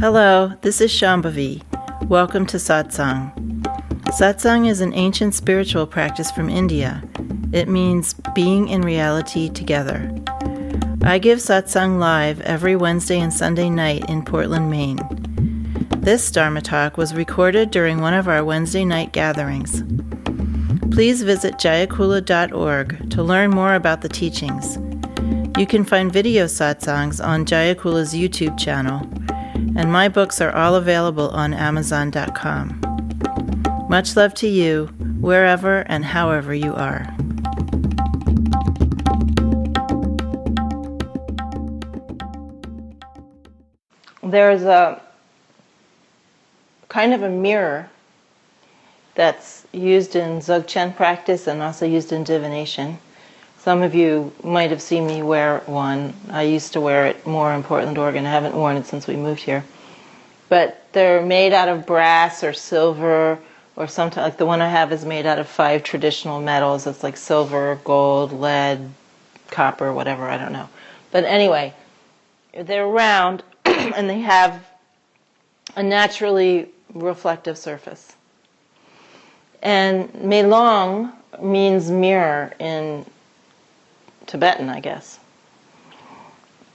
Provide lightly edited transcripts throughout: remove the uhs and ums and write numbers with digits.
Hello, this is Shambhavi. Welcome to Satsang. Satsang is an ancient spiritual practice from India. It means being in reality together. I give Satsang live every Wednesday and Sunday night in Portland, Maine. This Dharma talk was recorded during one of our Wednesday night gatherings. Please visit jayakula.org to learn more about the teachings. You can find video satsangs on Jayakula's YouTube channel, and my books are all available on Amazon.com. Much love to you, wherever and however you are. There's a kind of a mirror that's used in Dzogchen practice and also used in divination. Some of you might have seen me wear one. I used to wear it more in Portland, Oregon. I haven't worn it since we moved here. But they're made out of brass or silver, or sometimes, like the one I have is made out of 5 traditional metals. It's like silver, gold, lead, copper, whatever, I don't know. But anyway, they're round and they have a naturally reflective surface. And Melong means mirror in Tibetan, I guess.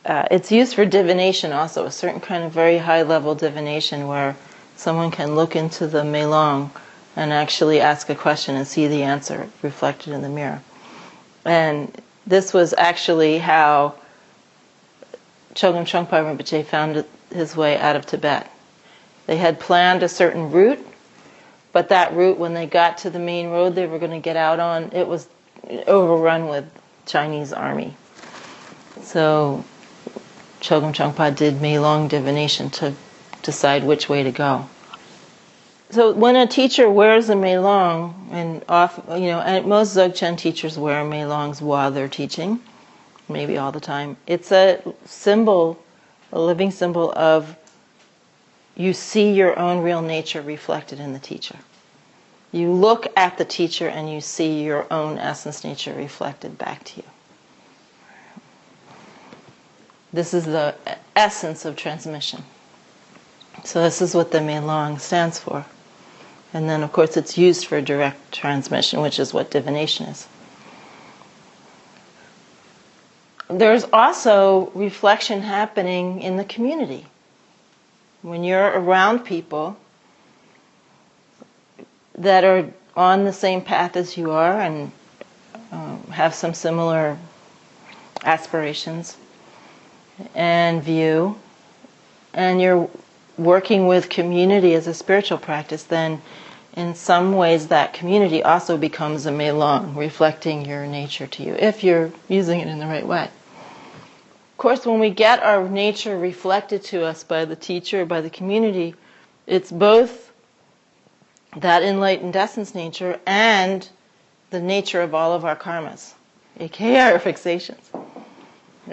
It's used for divination also, a certain kind of very high-level divination where someone can look into the Melong and actually ask a question and see the answer reflected in the mirror. And this was actually how Chogyam Trungpa Rinpoche found his way out of Tibet. They had planned a certain route, but that route, when they got to the main road they were going to get out on, it was overrun with Chinese army. So Chogyam Trungpa did Melong divination to decide which way to go. So when a teacher wears a Melong, and most Dzogchen teachers wear Melongs while they're teaching, maybe all the time, it's a symbol, a living symbol of you see your own real nature reflected in the teacher. You look at the teacher and you see your own essence nature reflected back to you. This is the essence of transmission. So this is what the Melong stands for. And then, of course, it's used for direct transmission, which is what divination is. There's also reflection happening in the community. When you're around people that are on the same path as you are and have some similar aspirations and view, and you're working with community as a spiritual practice, then in some ways that community also becomes a Melong, reflecting your nature to you, if you're using it in the right way. Of course, when we get our nature reflected to us by the teacher, by the community, it's both that enlightened essence nature and the nature of all of our karmas, aka our fixations.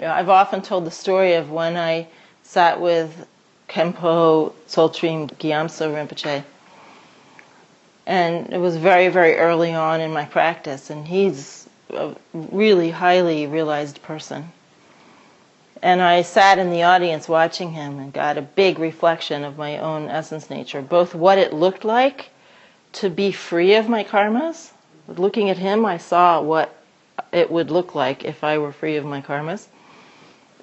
I've often told the story of when I sat with Khenpo Tsoltrim Gyamtso Rinpoche, and it was very, very early on in my practice, and he's a really highly realized person. And I sat in the audience watching him and got a big reflection of my own essence nature, both what it looked like to be free of my karmas. Looking at him, I saw what it would look like if I were free of my karmas.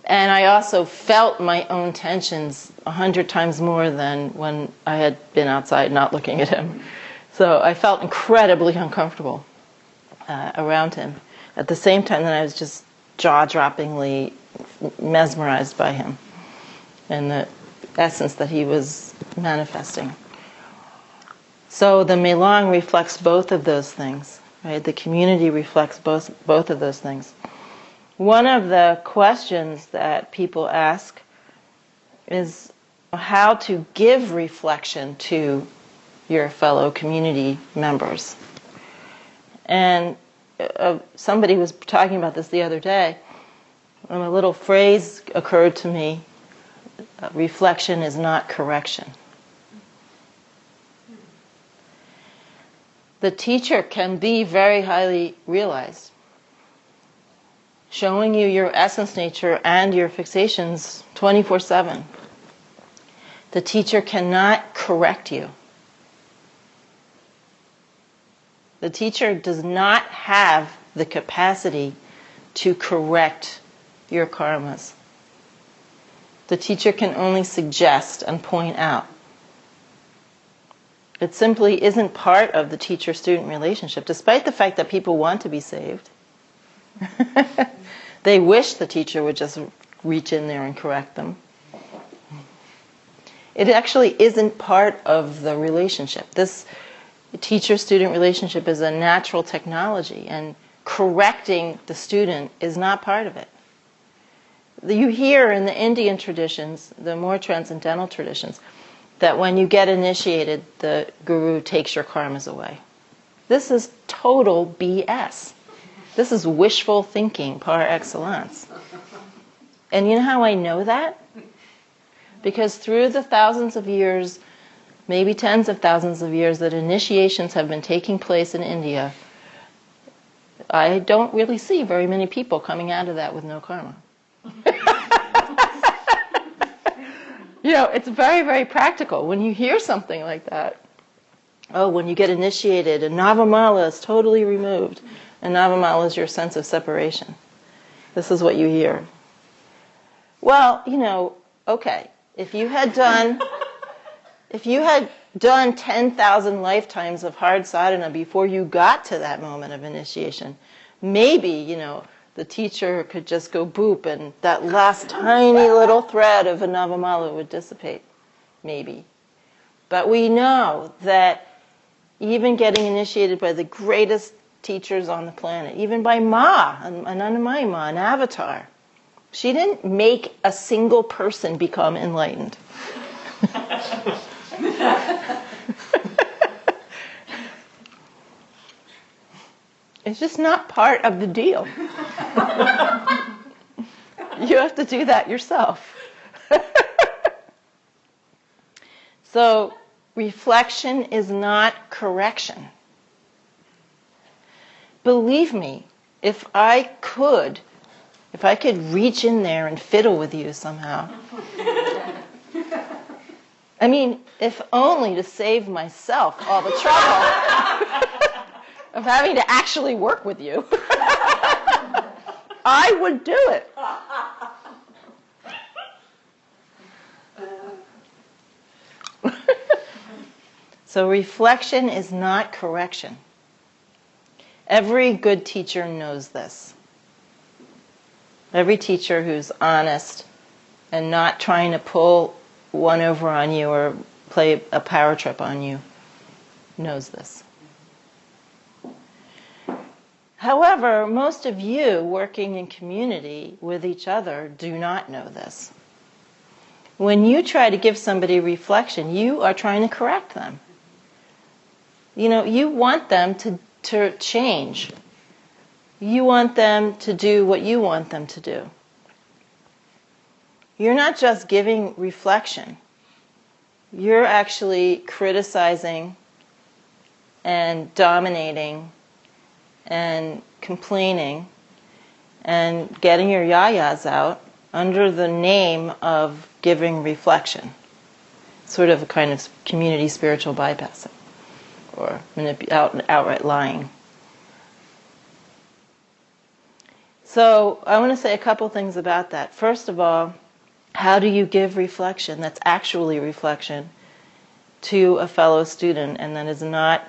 And I also felt my own tensions 100 times more than when I had been outside not looking at him. So I felt incredibly uncomfortable around him. At the same time that I was just jaw-droppingly mesmerized by him and the essence that he was manifesting. So the Melong reflects both of those things, right? The community reflects both of those things. One of the questions that people ask is how to give reflection to your fellow community members. And somebody was talking about this the other day. A little phrase occurred to me: reflection is not correction. The teacher can be very highly realized, showing you your essence nature and your fixations 24/7. The teacher cannot correct you. The teacher does not have the capacity to correct your karmas. The teacher can only suggest and point out. It simply isn't part of the teacher-student relationship, despite the fact that people want to be saved. They wish the teacher would just reach in there and correct them. It actually isn't part of the relationship. This teacher-student relationship is a natural technology, and correcting the student is not part of it. You hear in the Indian traditions, the more transcendental traditions, that when you get initiated, the guru takes your karmas away. This is total BS. This is wishful thinking par excellence. And you know how I know that? Because through the thousands of years, maybe tens of thousands of years that initiations have been taking place in India, I don't really see very many people coming out of that with no karma. It's very, very practical. When you hear something like that, when you get initiated, a Navamala is totally removed. And Navamala is your sense of separation. This is what you hear. Well, okay, if you had done 10,000 lifetimes of hard sadhana before you got to that moment of initiation, maybe, the teacher could just go boop and that last tiny little thread of a Navamala would dissipate. Maybe. But we know that even getting initiated by the greatest teachers on the planet, even by Ma, Anandamayi Ma, an avatar, she didn't make a single person become enlightened. It's just not part of the deal. You have to do that yourself. So, reflection is not correction. Believe me, if I could reach in there and fiddle with you somehow, if only to save myself all the trouble of having to actually work with you, I would do it. So reflection is not correction. Every good teacher knows this. Every teacher who's honest and not trying to pull one over on you or play a power trip on you knows this. However, most of you working in community with each other do not know this. When you try to give somebody reflection, you are trying to correct them. You want them to change. You want them to do what you want them to do. You're not just giving reflection. You're actually criticizing and dominating and complaining and getting your yayas out under the name of giving reflection. Sort of a kind of community spiritual bypassing or outright lying. So I want to say a couple things about that. First of all, how do you give reflection that's actually reflection to a fellow student and that is not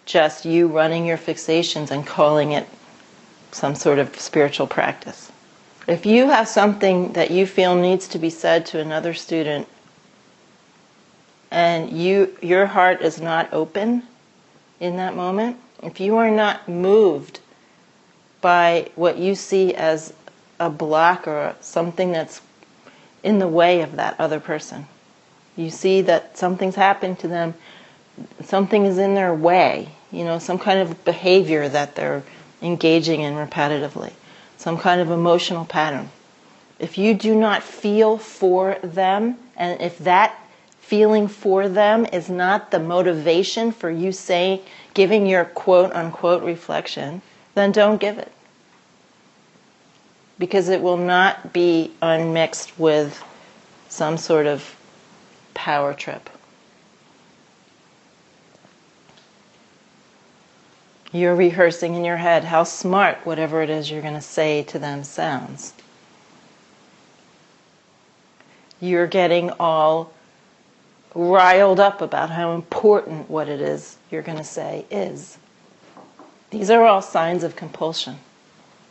just you running your fixations and calling it some sort of spiritual practice? If you have something that you feel needs to be said to another student and your heart is not open in that moment, if you are not moved by what you see as a block or something that's in the way of that other person, you see that something's happened to them, something is in their way, some kind of behavior that they're engaging in repetitively, some kind of emotional pattern. If you do not feel for them, and if that feeling for them is not the motivation for you giving your quote-unquote reflection, then don't give it. Because it will not be unmixed with some sort of power trip. You're rehearsing in your head how smart whatever it is you're going to say to them sounds. You're getting all riled up about how important what it is you're going to say is. These are all signs of compulsion,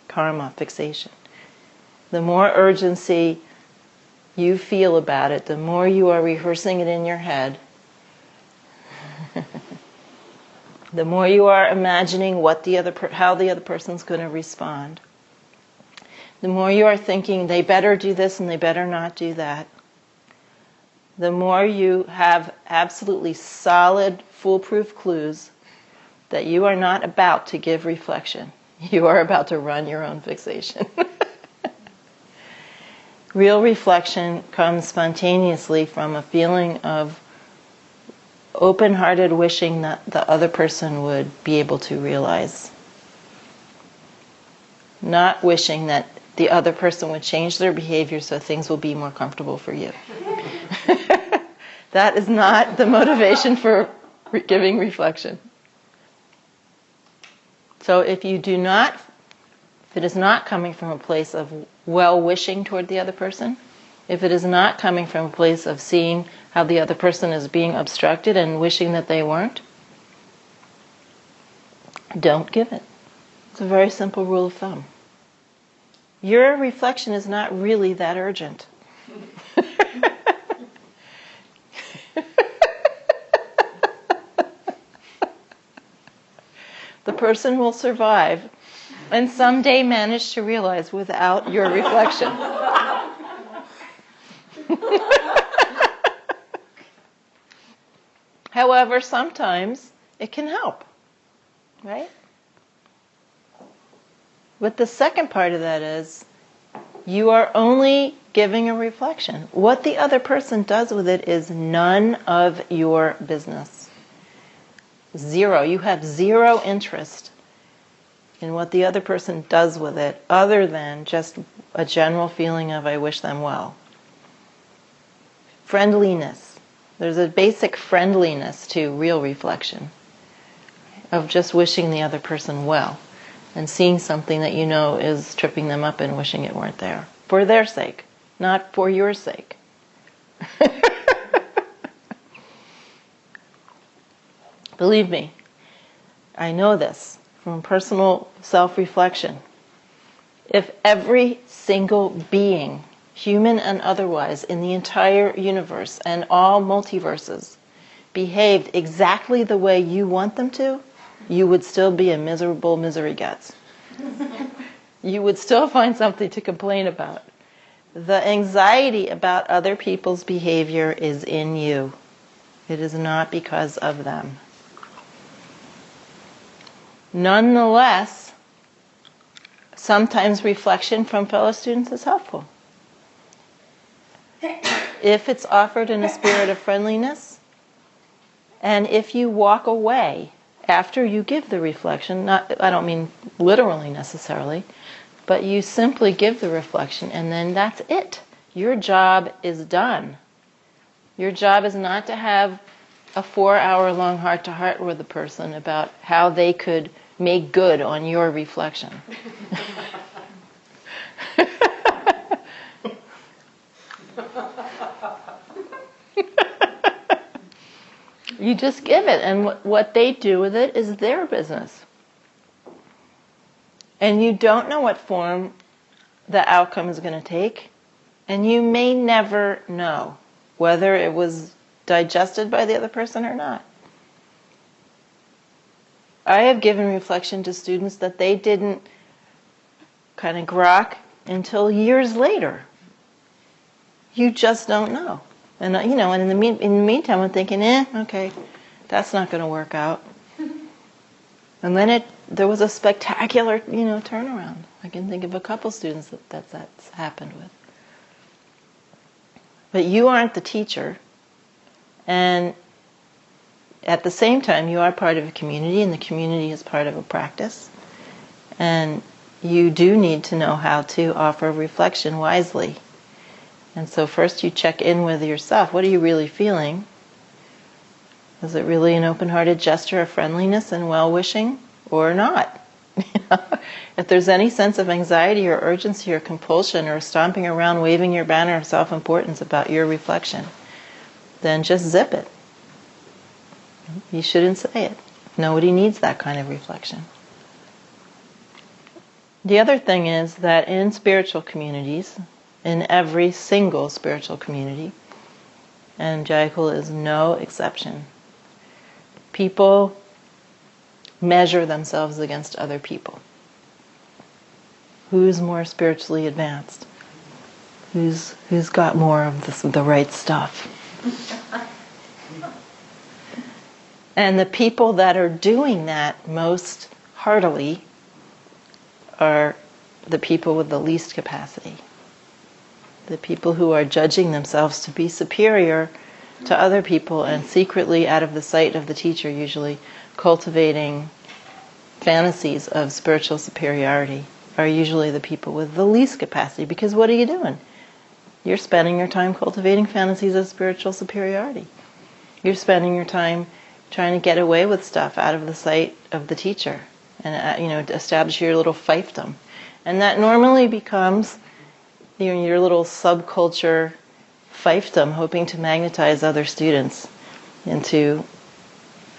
karma, fixation. The more urgency you feel about it, the more you are rehearsing it in your head, the more you are imagining how the other person's going to respond, the more you are thinking they better do this and they better not do that, the more you have absolutely solid, foolproof clues that you are not about to give reflection. You are about to run your own fixation. Real reflection comes spontaneously from a feeling of open-hearted wishing that the other person would be able to realize. Not wishing that the other person would change their behavior so things will be more comfortable for you. That is not the motivation for giving reflection. So if it is not coming from a place of well-wishing toward the other person, if it is not coming from a place of seeing how the other person is being obstructed and wishing that they weren't, don't give it. It's a very simple rule of thumb. Your reflection is not really that urgent. The person will survive and someday manage to realize without your reflection. However, sometimes it can help, right? But the second part of that is you are only giving a reflection. What the other person does with it is none of your business. Zero. You have zero interest in what the other person does with it other than just a general feeling of I wish them well. Friendliness. There's a basic friendliness to real reflection of just wishing the other person well and seeing something that you know is tripping them up and wishing it weren't there. For their sake, not for your sake. Believe me, I know this from personal self-reflection. If every single being, human and otherwise, in the entire universe and all multiverses behaved exactly the way you want them to, you would still be a miserable misery guts. You would still find something to complain about. The anxiety about other people's behavior is in you. It is not because of them. Nonetheless, sometimes reflection from fellow students is helpful. If it's offered in a spirit of friendliness, and if you walk away after you give the reflection, I don't mean literally necessarily, but you simply give the reflection and then that's it. Your job is done. Your job is not to have a 4-hour-long heart-to-heart with a person about how they could make good on your reflection. You just give it, and what they do with it is their business. And you don't know what form the outcome is going to take, and you may never know whether it was digested by the other person or not. I have given reflection to students that they didn't kind of grok until years later. You just don't know. And and in the meantime, I'm thinking, okay, that's not going to work out. And then there was a spectacular, turnaround. I can think of a couple students that's happened with. But you aren't the teacher, and at the same time, you are part of a community, and the community is part of a practice. And you do need to know how to offer reflection wisely. And so first you check in with yourself. What are you really feeling? Is it really an open-hearted gesture of friendliness and well-wishing or not? If there's any sense of anxiety or urgency or compulsion or stomping around waving your banner of self-importance about your reflection, then just zip it. You shouldn't say it. Nobody needs that kind of reflection. The other thing is that in spiritual communities, in every single spiritual community, and Jayakula is no exception, people measure themselves against other people. Who's more spiritually advanced? Who's got more of the right stuff? And the people that are doing that most heartily are the people with the least capacity. The people who are judging themselves to be superior to other people and secretly, out of the sight of the teacher usually, cultivating fantasies of spiritual superiority are usually the people with the least capacity. Because what are you doing? You're spending your time cultivating fantasies of spiritual superiority. You're spending your time trying to get away with stuff out of the sight of the teacher and establish your little fiefdom. And that normally becomes your little subculture fiefdom, hoping to magnetize other students into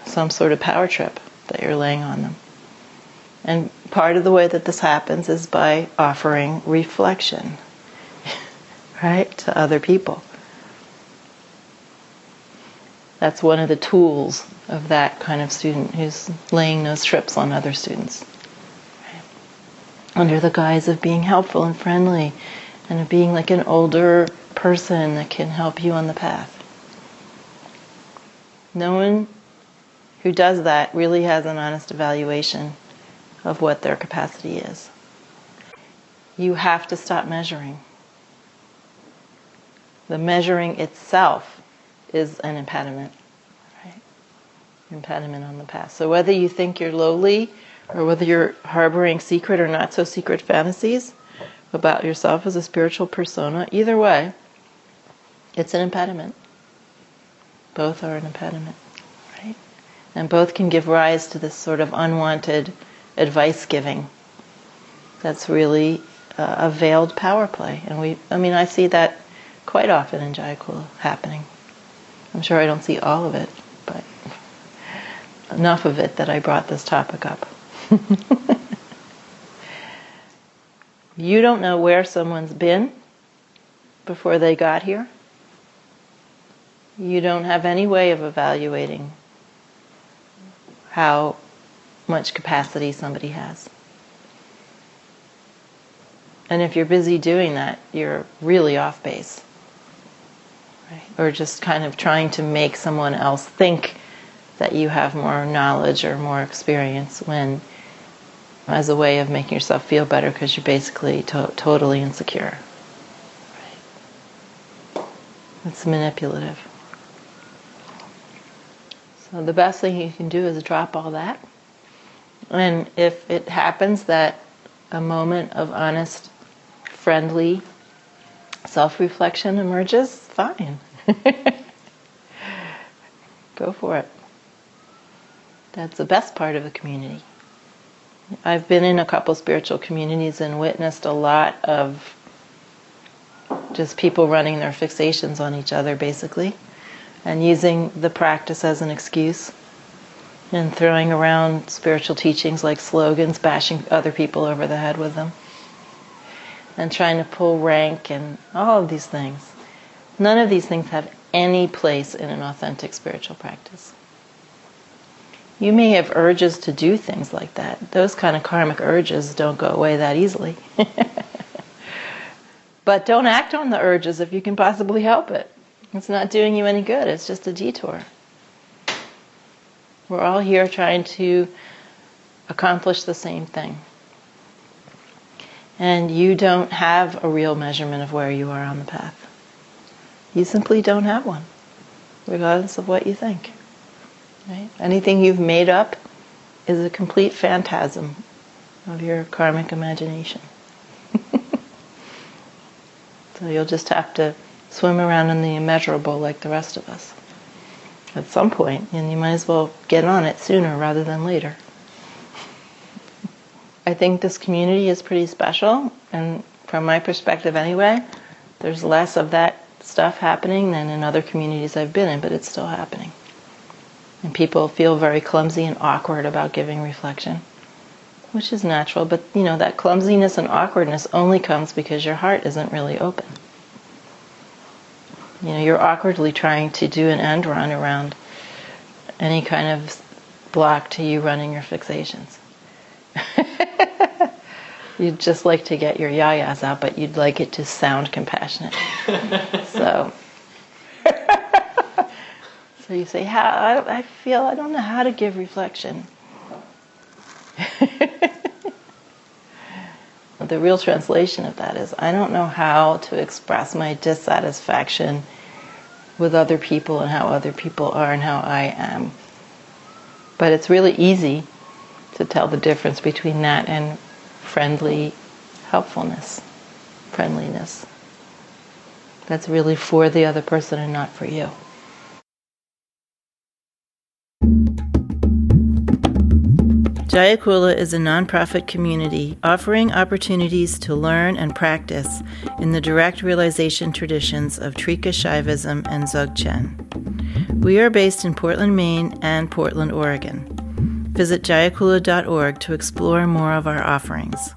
some sort of power trip that you're laying on them. And part of the way that this happens is by offering reflection, right, to other people. That's one of the tools of that kind of student who's laying those trips on other students, right? Under the guise of being helpful and friendly and of being like an older person that can help you on the path. No one who does that really has an honest evaluation of what their capacity is. You have to stop measuring. The measuring itself is an impediment, right? Impediment on the path. So whether you think you're lowly or whether you're harboring secret or not so secret fantasies about yourself as a spiritual persona, either way, it's an impediment. Both are an impediment, right? And both can give rise to this sort of unwanted advice giving that's really a veiled power play. And I see that quite often in Jayakula happening. I'm sure I don't see all of it, but enough of it that I brought this topic up. You don't know where someone's been before they got here. You don't have any way of evaluating how much capacity somebody has. And if you're busy doing that, you're really off base. Right? Or just kind of trying to make someone else think that you have more knowledge or more experience when, as a way of making yourself feel better because you're basically totally insecure. Right? It's manipulative. So the best thing you can do is drop all that. And if it happens that a moment of honest, friendly self-reflection emerges, fine. Go for it. That's the best part of the community. I've been in a couple spiritual communities and witnessed a lot of just people running their fixations on each other, basically, and using the practice as an excuse, and throwing around spiritual teachings like slogans, bashing other people over the head with them, and trying to pull rank and all of these things. None of these things have any place in an authentic spiritual practice. You may have urges to do things like that. Those kind of karmic urges don't go away that easily. But don't act on the urges if you can possibly help it. It's not doing you any good. It's just a detour. We're all here trying to accomplish the same thing. And you don't have a real measurement of where you are on the path. You simply don't have one, regardless of what you think. Right? Anything you've made up is a complete phantasm of your karmic imagination. So you'll just have to swim around in the immeasurable like the rest of us at some point, and you might as well get on it sooner rather than later. I think this community is pretty special, and from my perspective anyway, there's less of that stuff happening than in other communities I've been in, but it's still happening. And people feel very clumsy and awkward about giving reflection, which is natural, but that clumsiness and awkwardness only comes because your heart isn't really open. You're awkwardly trying to do an end run around any kind of block to you running your fixations. You'd just like to get your yayas out, but you'd like it to sound compassionate. So you say, I don't know how to give reflection. The real translation of that is, I don't know how to express my dissatisfaction with other people and how other people are and how I am. But it's really easy to tell the difference between that and friendly helpfulness, friendliness. That's really for the other person and not for you. Jayakula is a nonprofit community offering opportunities to learn and practice in the direct realization traditions of Trika Shaivism and Dzogchen. We are based in Portland, Maine and Portland, Oregon. Visit jayakula.org to explore more of our offerings.